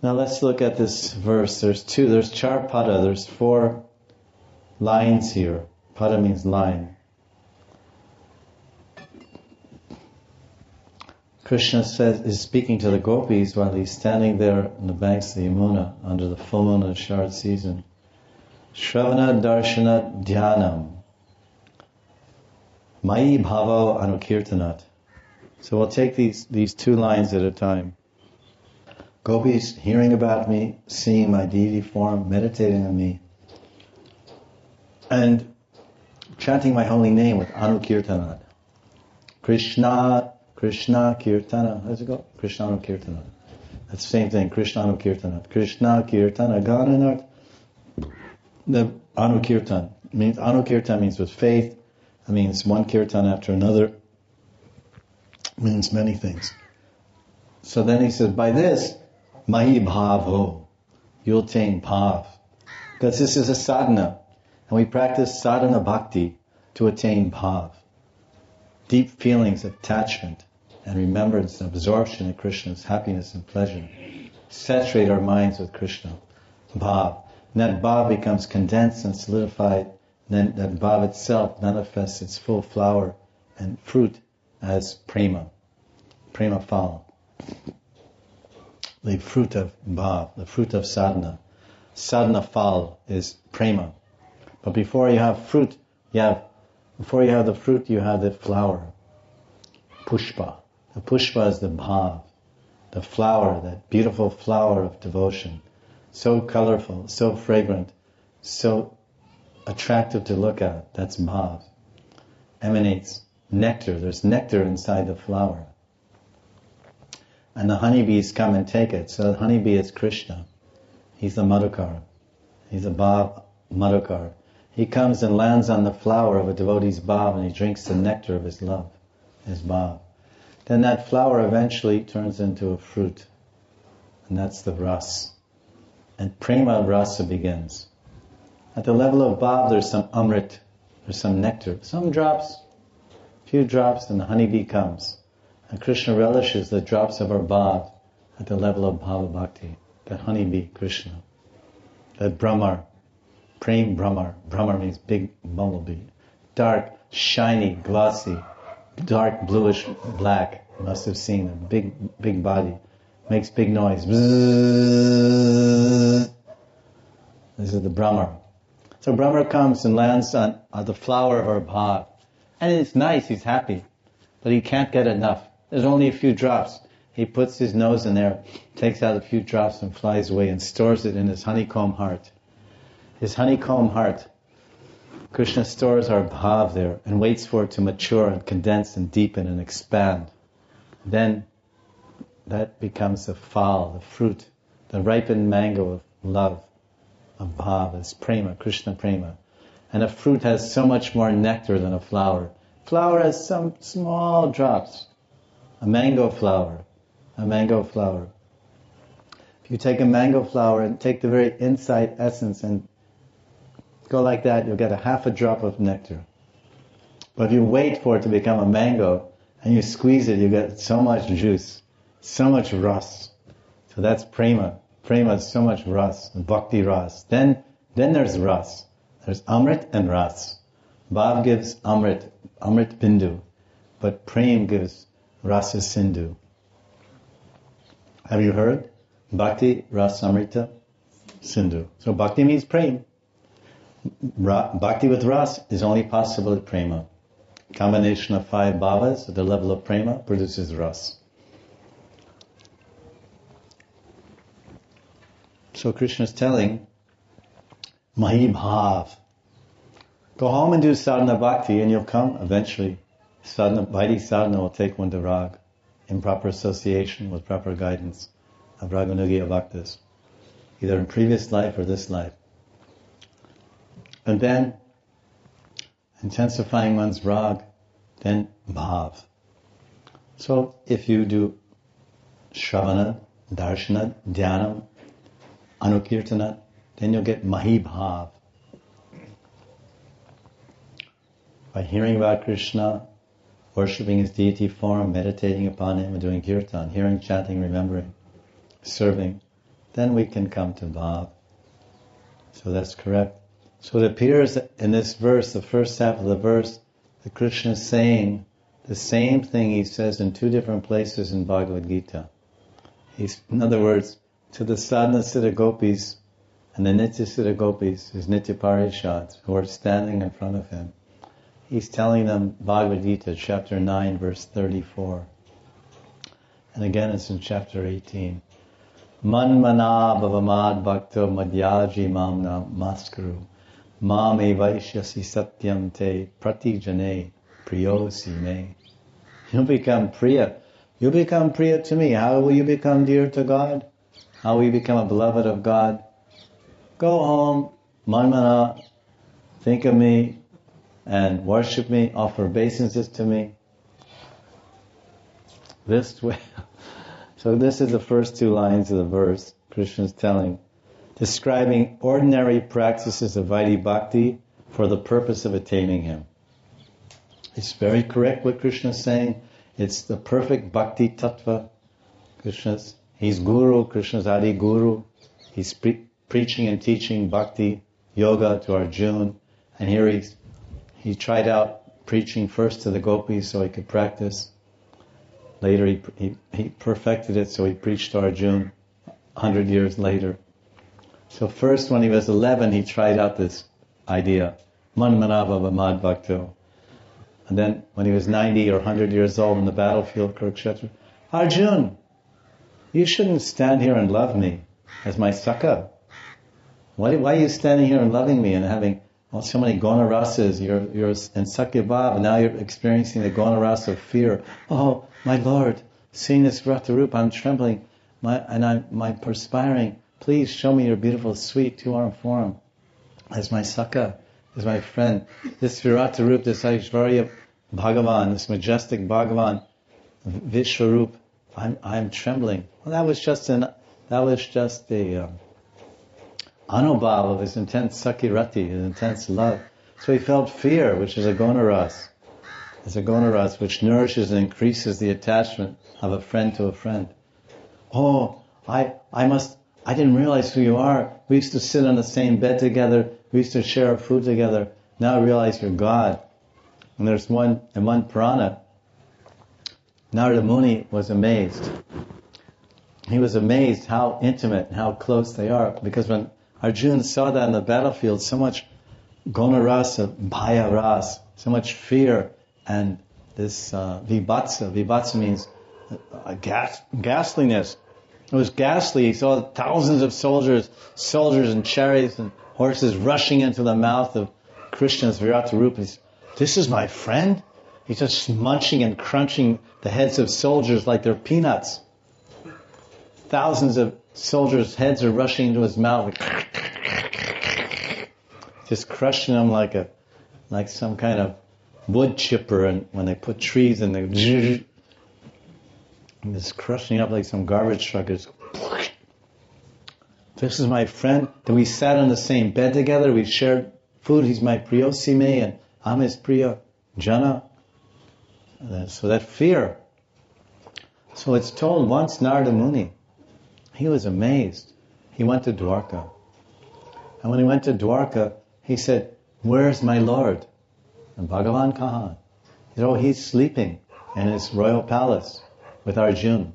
Now let's look at this verse. There's char pada, there's 4 lines here. Pada means line. Krishna is speaking to the gopis while he's standing there on the banks of the Yamuna under the full moon of the Sharad season. Shravana darshana dhyanam Mai bhavo anukirtanat. So we'll take these 2 lines at a time. Gopis hearing about me, seeing my deity form, meditating on me, and chanting my holy name with anukirtanat. Krishna kirtana. How's it go? Krishna anukirtana. That's the same thing. Krishna anukirtana. Krishna kirtana gananat. The anukirtan means with faith. It means one kirtan after another. It means many things. So then he says, by this, mahi bhavo, you'll attain bhav. Because this is a sadhana. And we practice sadhana bhakti to attain bhav. Deep feelings of attachment and remembrance and absorption in Krishna's happiness and pleasure. Saturate our minds with Krishna. Bhav. And that bhav becomes condensed and solidified. And then that bhav itself manifests its full flower and fruit as prema. Prema phal. The fruit of bhav, the fruit of sadhana. Sadhana phal is prema. But before you have fruit, you have the flower. Pushpa. The pushpa is the bhav. The flower, that beautiful flower of devotion. So colorful, so fragrant, so attractive to look at. That's bhav. Emanates nectar. There's nectar inside the flower. And the honeybees come and take it. So the honeybee is Krishna. He's the madhukar. He's a bhav madhukar. He comes and lands on the flower of a devotee's bhav and he drinks the nectar of his love, his bhav. Then that flower eventually turns into a fruit. And that's the ras. And prema rasa begins. At the level of bhav, there's some amrit, there's some nectar, some drops, few drops, and the honeybee comes. And Krishna relishes the drops of our bhav at the level of bhava bhakti. That honeybee, Krishna. That brahmar, prem brahmar. Brahmar means big bumblebee. Dark, shiny, glossy, dark bluish black. You must have seen a big body. Makes big noise. Bzzz. This is the brahmar. So brahmar comes and lands on the flower of our bhav. And it's nice, he's happy. But he can't get enough. There's only a few drops. He puts his nose in there, takes out a few drops and flies away and stores it in his honeycomb heart. His honeycomb heart. Krishna stores our bhav there and waits for it to mature and condense and deepen and expand. Then that becomes the phal, the fruit, the ripened mango of love, of bhav, is prema, Krishna prema. And a fruit has so much more nectar than a flower. Flower has some small drops. A mango flower. If you take a mango flower and take the very inside essence and go like that, you'll get a half a drop of nectar. But if you wait for it to become a mango and you squeeze it, you get so much juice, so much ras. So that's prema. Prema is so much ras, bhakti ras. Then there's ras. There's amrit and ras. Bhav gives amrit bindu, but prem gives rasa sindhu. Have you heard? Bhakti ras amrita sindhu. So bhakti means prem. Bhakti with ras is only possible at prema. Combination of 5 bhavas at the level of prema produces ras. So Krishna is telling, Mahi bhav. Go home and do sadhana bhakti and you'll come eventually. Vaidhi sadhana will take one to rag, in proper association with proper guidance of Raganugiya bhaktas, either in previous life or this life. And then, intensifying one's rag, then bhav. So if you do shravana, darshana, dhyanam, anukirtana, then you'll get mahi bhav. By hearing about Krishna, worshipping his deity form, meditating upon him, and doing kirtan, hearing, chanting, remembering, serving, then we can come to Bhav. So that's correct. So it appears in this verse, the first half of the verse, that Krishna is saying the same thing he says in two different places in Bhagavad Gita. In other words, to the sadhana siddha gopis and the nitya siddha gopis, his nitya parishads, who are standing in front of him, he's telling them Bhagavad Gita, chapter 9, verse 34. And again it's in chapter 18. Manmana bhavamad bhakto madhyaji mamna maskuru mam evaishyasi satyam te pratijane priyosi me. You become priya. You become priya to me. How will you become dear to God? How will you become a beloved of God? Go home, manmana, think of me and worship me, offer obeisances to me. This way. So this is the first two lines of the verse. Krishna is describing ordinary practices of Vaidhi Bhakti for the purpose of attaining Him. It's very correct what Krishna is saying. It's the perfect Bhakti Tattva. He's Guru, Krishna's Adi Guru. He's preaching and teaching Bhakti Yoga to Arjuna. And here he tried out preaching first to the gopis so he could practice. Later he perfected it, so he preached to Arjuna 100 years later. So first when he was 11, he tried out this idea, Manmanava Mad Bhakto. And then when he was 90 or 100 years old in the battlefield of Kurukshetra, Arjuna, you shouldn't stand here and love me as my Sakha. Why are you standing here and loving me and having so many guna rasas? You're in Sakya Bhav, and now you're experiencing the guna rasa of fear. Oh, my Lord, seeing this Rata Rupa, I'm trembling, I'm perspiring. Please show me your beautiful, sweet two-armed form as my Sakha, as my friend. This Virata Rupa, this Aishvarya Bhagavan, this majestic Bhagavan, Vishwarup, I'm trembling. Well, that was just a anubhav of his intense sakirati, his intense love. So he felt fear, which is a gonaras. It's a gonaras which nourishes and increases the attachment of a friend to a friend. Oh, I didn't realize who you are. We used to sit on the same bed together. We used to share our food together. Now I realize you're God. And there's in one Purana, Narada Muni was amazed. He was amazed how intimate and how close they are, because when Arjuna saw that in the battlefield, so much gonarasa, bhaya ras, so much fear, and this vibhatsa means ghastliness. It was ghastly. He saw thousands of soldiers and chariots and horses rushing into the mouth of Krishna's Virata Rupa. This is my friend? He's just munching and crunching the heads of soldiers like they're peanuts. Thousands of soldiers' heads are rushing into his mouth, just crushing them like some kind of wood chipper, and when they put trees in, they just crushing up like some garbage truck. This is my friend. Then we sat on the same bed together. We shared food. He's my priyosime, and I'm his priya jana. So that fear. So it's told once Narada Muni, he was amazed. He went to Dwarka. And when he went to Dwarka, he said, "Where's my Lord?" And Bhagavan Kahan. He said, "Oh, he's sleeping in his royal palace with Arjuna."